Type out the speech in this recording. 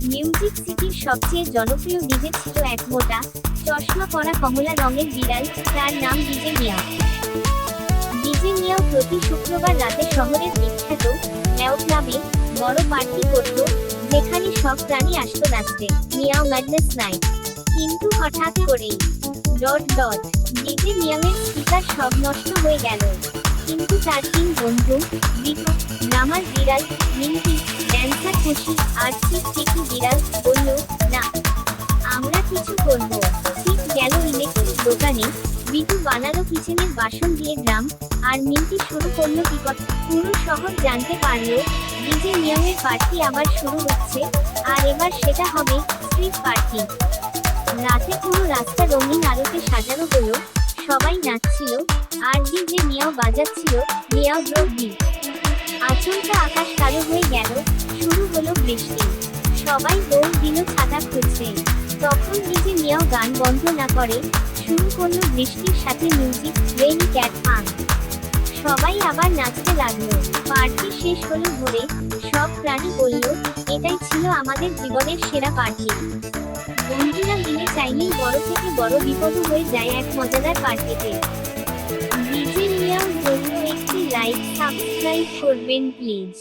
Music সিটির সবচেয়ে জনপ্রিয় ডিজে ছিল এক মোটা চশমা পরা কমলা রঙের বিড়াল, তার নাম ডিজে মিয়াও। ডিজে মিয়াও প্রতি শুক্রবার রাতে শহরের বিখ্যাত ম্যাও ক্লাবে বড় পার্টি করত, যেখানে সব প্রাণী আসতো নাচতে, মিয়াও ম্যাডনেস নাইট। কিন্তু হঠাৎ করেই ডিজে মিয়াওয়ের স্পিকার সব নষ্ট হয়ে গেল। কিন্তু তার 3 বন্ধু, বিটু, ড্রামার বিড়াল, মিন্টি, ড্যান্সার খুশি আর টিকি বিড়াল বলল, না, আমরা কিছু করব। ঠিক গেল ইলেকট্রিক দোকানে, বিটু বানালো কিচেনের বাসন দিয়ে ড্রাম, আর মিন্টি শুরু করলো টিকট। পুরো শহর জানতে পারলো ডিজে মিয়াওয়ের পার্টি আবার শুরু হচ্ছে, আর এবার সেটা হবে স্ট্রিট পার্টি। রাতে পুরো রাস্তা রঙিন আলোতে সাজানো হলো, সবাই নাচছিল আর ডিজে মিয়াও বাজাচ্ছিল মিয়াও ড্রপ বিট। আচমকা আকাশ কালো হয়ে গেল, শুরু হলো বৃষ্টি। সবাই দৌড় দিল ছাতা খুঁজতে। তখন ডিজে মিয়াও গান বন্ধ না করে শুরু করলো বৃষ্টির সাথে মিউজিক, রেইন ক্যাট ফান। সবাই আবার নাচতে লাগলো। পার্টি শেষ হলো ভোরে। সব প্রাণী বলল, এটাই ছিল আমাদের জীবনের সেরা পার্টি। বন্ধুরা মিলে চাইলেই বড় থেকে বড় বিপদও হয়ে যায় এক মজাদার পার্টিতে। ডিজে মিয়াওর জন্য একটি লাইক, সাবস্ক্রাইব করবেন প্লিজ।